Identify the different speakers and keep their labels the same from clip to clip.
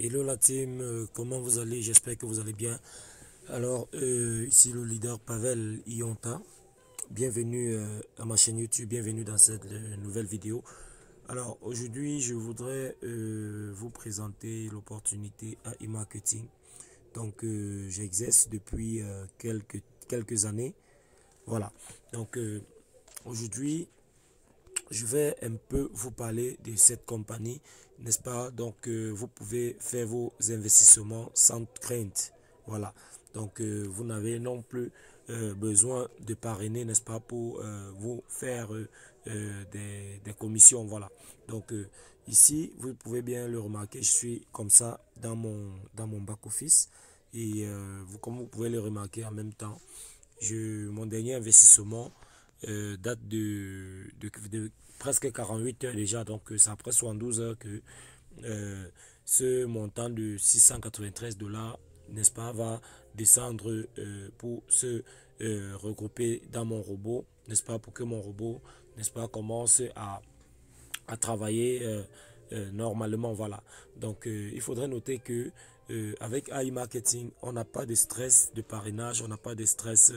Speaker 1: Hello la team, comment vous allez? J'espère que vous allez bien. Alors, ici le leader Pavel Ionta. Bienvenue à ma chaîne YouTube, bienvenue dans cette nouvelle vidéo. Alors, aujourd'hui, je voudrais vous présenter l'opportunité à e-marketing. Donc, j'exerce depuis quelques années. Voilà. Donc, aujourd'hui, je vais un peu vous parler de cette compagnie, n'est-ce pas? Donc, vous pouvez faire vos investissements sans crainte. Voilà. Donc, vous n'avez non plus besoin de parrainer, n'est-ce pas, pour vous faire des commissions. Voilà. Donc, ici, vous pouvez bien le remarquer, je suis comme ça dans mon back-office. Et comme vous pouvez le remarquer en même temps, mon dernier investissement date de presque 48 heures déjà. Donc, c'est après 72 heures que ce montant de 693 dollars, n'est-ce pas, va descendre pour se regrouper dans mon robot, n'est-ce pas, pour que mon robot, n'est-ce pas, commence à travailler normalement. Voilà. Donc, il faudrait noter que avec AI Marketing, on n'a pas de stress de parrainage, on n'a pas de stress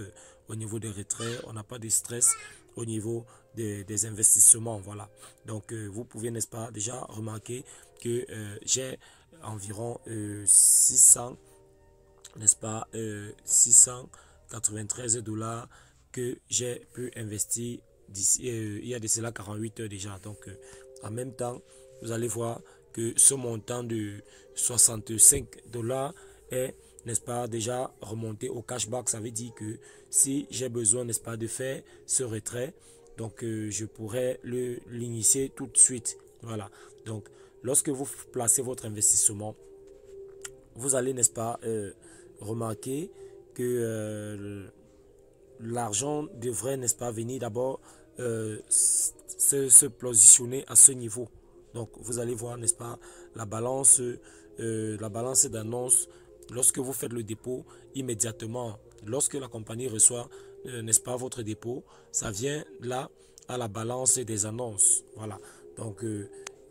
Speaker 1: au niveau des retraits, on n'a pas de stress au niveau des investissements. Voilà. Donc, vous pouvez, n'est-ce pas, déjà remarquer que j'ai environ 600, n'est-ce pas, 693 dollars que j'ai pu investir d'ici, il y a de cela 48 heures déjà. Donc, en même temps, vous allez voir que ce montant de 65 dollars est, n'est-ce pas, déjà remonté au cashback. Ça veut dire que si j'ai besoin, n'est-ce pas, de faire ce retrait, donc je pourrais l'initier tout de suite. Voilà. Donc, lorsque vous placez votre investissement, vous allez, n'est-ce pas, remarquer que l'argent devrait, n'est-ce pas, venir d'abord se positionner à ce niveau. Donc, vous allez voir, n'est-ce pas, la balance d'annonce. Lorsque vous faites le dépôt, immédiatement, lorsque la compagnie reçoit, n'est-ce pas, votre dépôt, ça vient là à la balance des annonces. Voilà. Donc,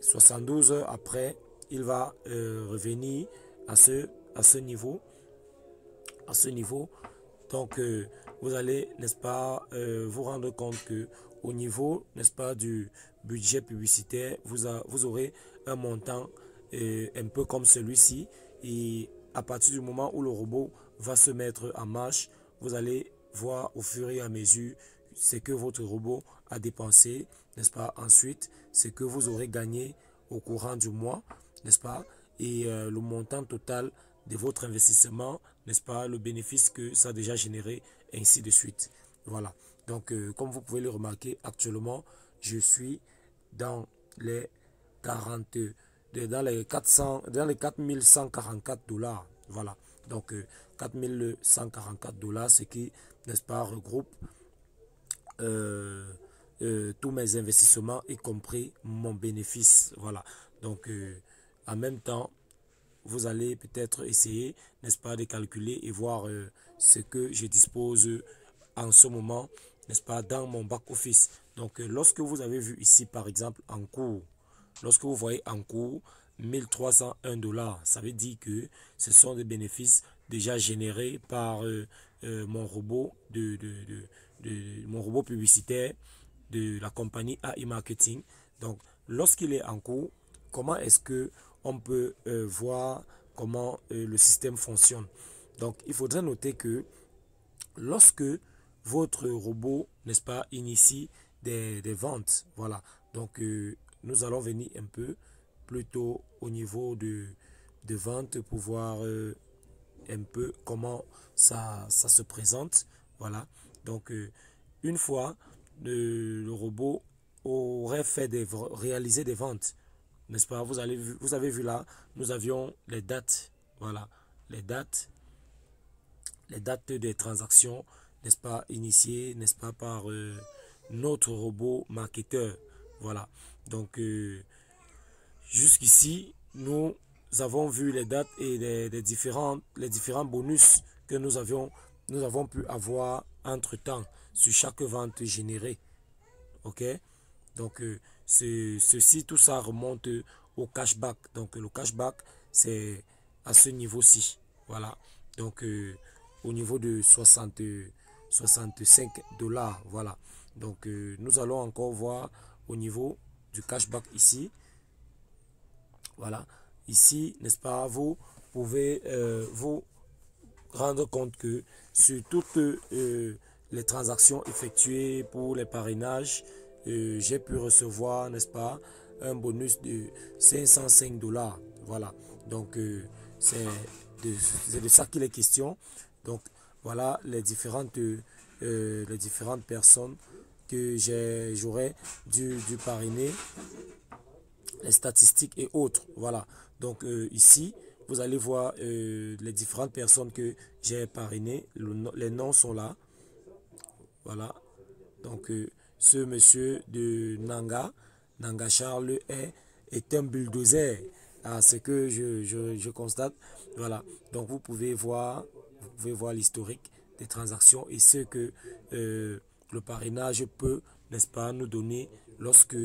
Speaker 1: 72 heures après, il va revenir à ce niveau. À ce niveau. Donc, vous allez, n'est-ce pas, vous rendre compte que au niveau, n'est-ce pas, du budget publicitaire, vous aurez un montant un peu comme celui-ci. Et à partir du moment où le robot va se mettre en marche, vous allez voir au fur et à mesure ce que votre robot a dépensé, n'est-ce pas? Ensuite, ce que vous aurez gagné au courant du mois, n'est-ce pas? Et le montant total de votre investissement, n'est-ce pas, le bénéfice que ça a déjà généré, ainsi de suite. Voilà. Donc, comme vous pouvez le remarquer, actuellement, je suis dans les 40, dans les 4144 dollars. Voilà. Donc, 4144 dollars, ce qui, n'est-ce pas, regroupe tous mes investissements, y compris mon bénéfice. Voilà. Donc, en même temps, vous allez peut-être essayer, n'est-ce pas, de calculer et voir ce que je dispose en ce moment, n'est-ce pas, dans mon back-office. Donc, lorsque vous avez vu ici, par exemple, en cours, lorsque vous voyez en cours 1301 dollars, ça veut dire que ce sont des bénéfices déjà générés par mon robot mon robot publicitaire de la compagnie AI Marketing. Donc, lorsqu'il est en cours, comment est-ce que on peut voir comment le système fonctionne? Donc, il faudrait noter que lorsque votre robot, n'est-ce pas, initie des ventes, voilà. Donc, nous allons venir un peu plutôt au niveau de vente pour voir un peu comment ça se présente. Voilà. Donc, une fois le robot aurait réalisé des ventes, n'est-ce pas? Vous avez vu là, nous avions les dates. Voilà. Les dates des transactions, n'est-ce pas, initiées, n'est-ce pas, par notre robot marketeur. Voilà. Donc, jusqu'ici, nous avons vu les dates et les différents bonus que nous avons pu avoir entre-temps sur chaque vente générée. OK? Donc, tout ça remonte au cashback. Donc, le cashback, c'est à ce niveau-ci. Voilà. Donc, au niveau de 65 dollars. Voilà. Donc, nous allons encore voir au niveau du cashback ici. Voilà. Ici, n'est-ce pas, vous pouvez vous rendre compte que sur toutes les transactions effectuées pour les parrainages, j'ai pu recevoir, n'est-ce pas, un bonus de 505 dollars. Voilà. Donc, c'est de ça qu'il est question. Donc, voilà les différentes personnes que j'aurais dû parrainer, les statistiques et autres. Voilà. Donc, ici, vous allez voir les différentes personnes que j'ai parrainées. Les noms sont là. Voilà. Donc, ce monsieur de Nanga Charles est un bulldozer. À ce que je constate. Voilà. Donc, vous pouvez voir l'historique des transactions et ce que le parrainage peut, n'est-ce pas, nous donner lorsque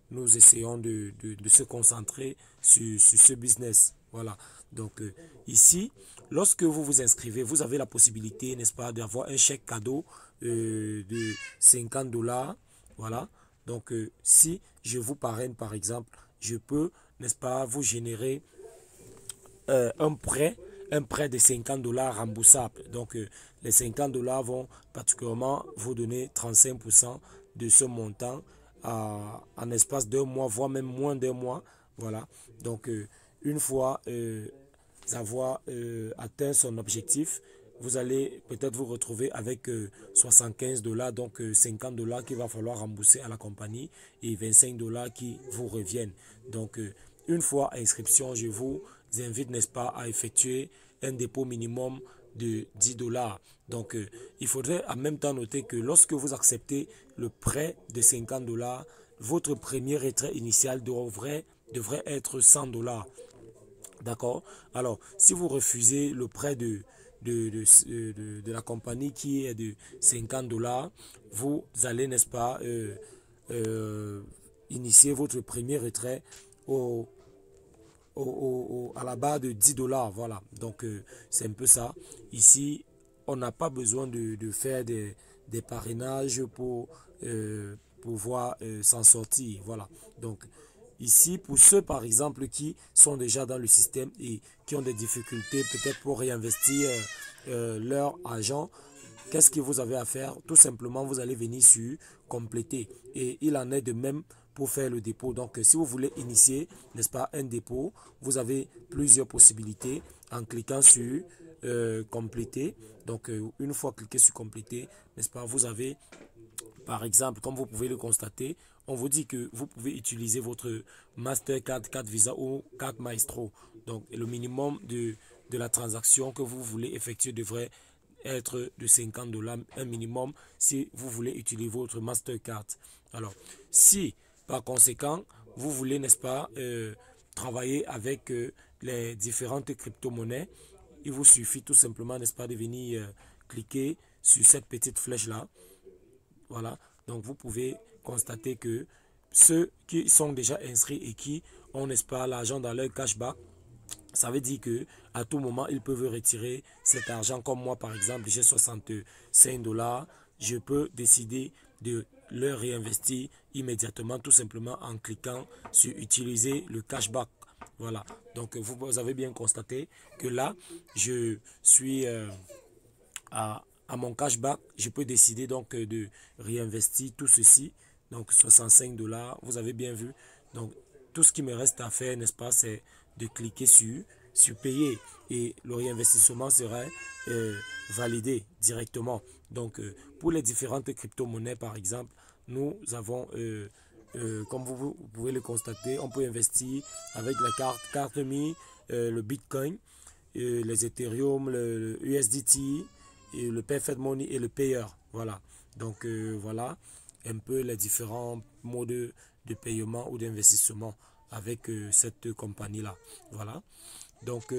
Speaker 1: nous essayons de se concentrer sur ce business. Voilà. Donc, ici, lorsque vous vous inscrivez, vous avez la possibilité, n'est-ce pas, d'avoir un chèque cadeau de 50 dollars. Voilà. Donc, si je vous parraine, par exemple, je peux, n'est-ce pas, vous générer un prêt de 50 dollars remboursable. Donc, les 50 dollars vont particulièrement vous donner 35% de ce montant en espace d'un mois, voire même moins d'un mois. Voilà. Donc, une fois avoir atteint son objectif, vous allez peut-être vous retrouver avec 75 dollars, donc 50 dollars qu'il va falloir rembourser à la compagnie et 25 dollars qui vous reviennent. Donc, une fois inscription, je vous invite, n'est-ce pas, à effectuer un dépôt minimum de 10 dollars. Donc, il faudrait en même temps noter que lorsque vous acceptez le prêt de 50 dollars, votre premier retrait initial devrait être 100 dollars. D'accord? Alors, si vous refusez le prêt de la compagnie qui est de 50 dollars, vous allez, n'est-ce pas, initier votre premier retrait à la barre de 10 dollars. Voilà. Donc, c'est un peu ça. Ici, on n'a pas besoin de faire des parrainages pour pouvoir s'en sortir. Voilà. Donc, ici, pour ceux, par exemple, qui sont déjà dans le système et qui ont des difficultés peut-être pour réinvestir leur argent, qu'est-ce que vous avez à faire? Tout simplement, vous allez venir sur compléter. Et il en est de même pour faire le dépôt. Donc, si vous voulez initier, n'est-ce pas, un dépôt, vous avez plusieurs possibilités en cliquant sur compléter. Donc, une fois cliqué sur compléter, n'est-ce pas, vous avez, par exemple, comme vous pouvez le constater, on vous dit que vous pouvez utiliser votre Mastercard, carte Visa ou carte Maestro. Donc, le minimum de la transaction que vous voulez effectuer devrait être de 50 dollars, un minimum, si vous voulez utiliser votre Mastercard. Alors, si par conséquent, vous voulez, n'est-ce pas, travailler avec les différentes crypto-monnaies, il vous suffit tout simplement, n'est-ce pas, de venir cliquer sur cette petite flèche-là. Voilà, donc vous pouvez constater que ceux qui sont déjà inscrits et qui ont, n'est-ce pas, l'argent dans leur cashback, ça veut dire que à tout moment, ils peuvent retirer cet argent. Comme moi, par exemple, j'ai 65 dollars. Je peux décider de le réinvestir immédiatement, tout simplement en cliquant sur utiliser le cashback. Voilà. Donc, vous avez bien constaté que là, je suis à mon cashback. Je peux décider donc de réinvestir tout ceci. Donc, 65 dollars. Vous avez bien vu. Donc, tout ce qui me reste à faire, n'est-ce pas, c'est de cliquer sur payer et le réinvestissement sera validé directement. Donc, pour les différentes crypto-monnaies, par exemple, nous avons, comme vous pouvez le constater, on peut investir avec la carte Mi, le Bitcoin, les Ethereum, le USDT, et le Perfect Money et le Payer. Voilà. Donc, voilà un peu les différents modes de paiement ou d'investissement avec cette compagnie-là. Voilà. Donc,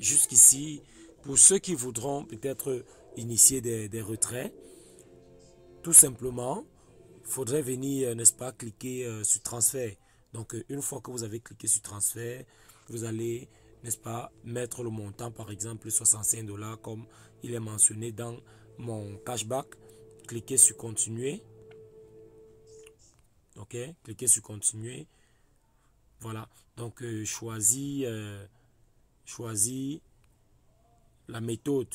Speaker 1: jusqu'ici, pour ceux qui voudront peut-être initier des retraits, tout simplement, il faudrait venir, n'est-ce pas, cliquer sur transfert. Donc, une fois que vous avez cliqué sur transfert, vous allez, n'est-ce pas, mettre le montant, par exemple 65 $ comme il est mentionné dans mon cashback. Cliquez sur continuer. Ok, cliquez sur continuer. Voilà, donc choisis la méthode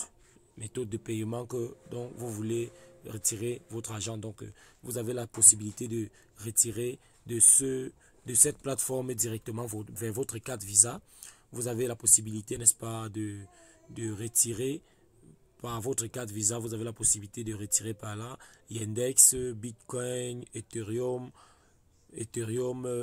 Speaker 1: de paiement dont vous voulez retirer votre argent. Donc vous avez la possibilité de retirer de cette plateforme directement vers votre carte Visa. Vous avez la possibilité, n'est-ce pas, de retirer par votre carte Visa. Vous avez la possibilité de retirer par là Yandex, Bitcoin, Ethereum,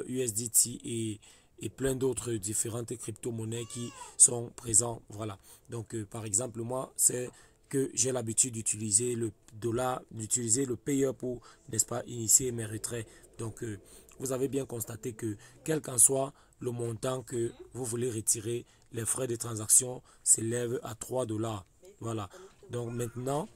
Speaker 1: USDT et plein d'autres différentes crypto-monnaies qui sont présentes. Voilà. Donc, par exemple, moi, c'est que j'ai l'habitude d'utiliser le dollar, d'utiliser le payer pour, n'est-ce pas, initier mes retraits. Donc, vous avez bien constaté que, quel qu'en soit le montant que vous voulez retirer, les frais de transaction s'élèvent à 3 $. Voilà. Donc, maintenant,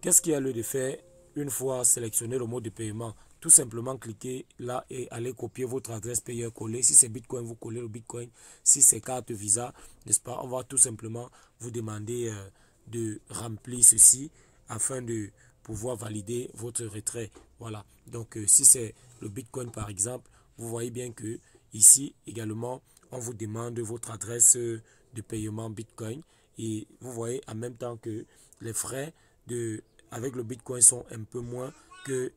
Speaker 1: qu'est-ce qu'il y a lieu de faire une fois sélectionné le mode de paiement? Tout simplement cliquez là et allez copier votre adresse payeur coller. Si c'est Bitcoin, vous collez le Bitcoin. Si c'est carte Visa, n'est-ce pas, on va tout simplement vous demander de remplir ceci afin de pouvoir valider votre retrait. Voilà. Donc si c'est le Bitcoin par exemple, vous voyez bien que ici également, on vous demande votre adresse de paiement Bitcoin. Et vous voyez en même temps que les frais avec le Bitcoin sont un peu moins que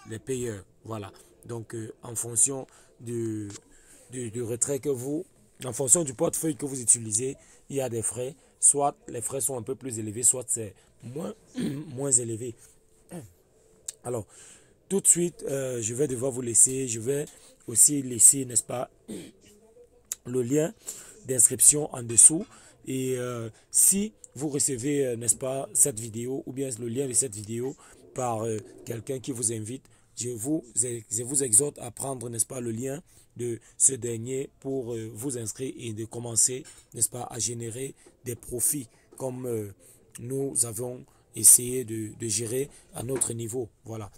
Speaker 1: les payeurs. Voilà. Donc, en fonction du retrait que en fonction du portefeuille que vous utilisez, il y a des frais. Soit les frais sont un peu plus élevés, soit c'est moins élevé. Alors, tout de suite, je vais devoir vous laisser. Je vais aussi laisser, n'est-ce pas, le lien d'inscription en dessous. Et si vous recevez, n'est-ce pas, cette vidéo ou bien le lien de cette vidéo par quelqu'un qui vous invite, je vous exhorte à prendre, n'est-ce pas, le lien de ce dernier pour vous inscrire et de commencer, n'est-ce pas, à générer des profits comme nous avons essayé de gérer à notre niveau. Voilà.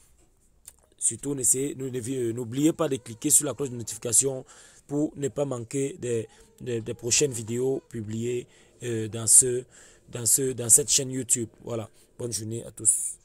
Speaker 1: Surtout, n'oubliez pas de cliquer sur la cloche de notification pour ne pas manquer des prochaines vidéos publiées dans cette chaîne YouTube. Voilà. Bonne journée à tous.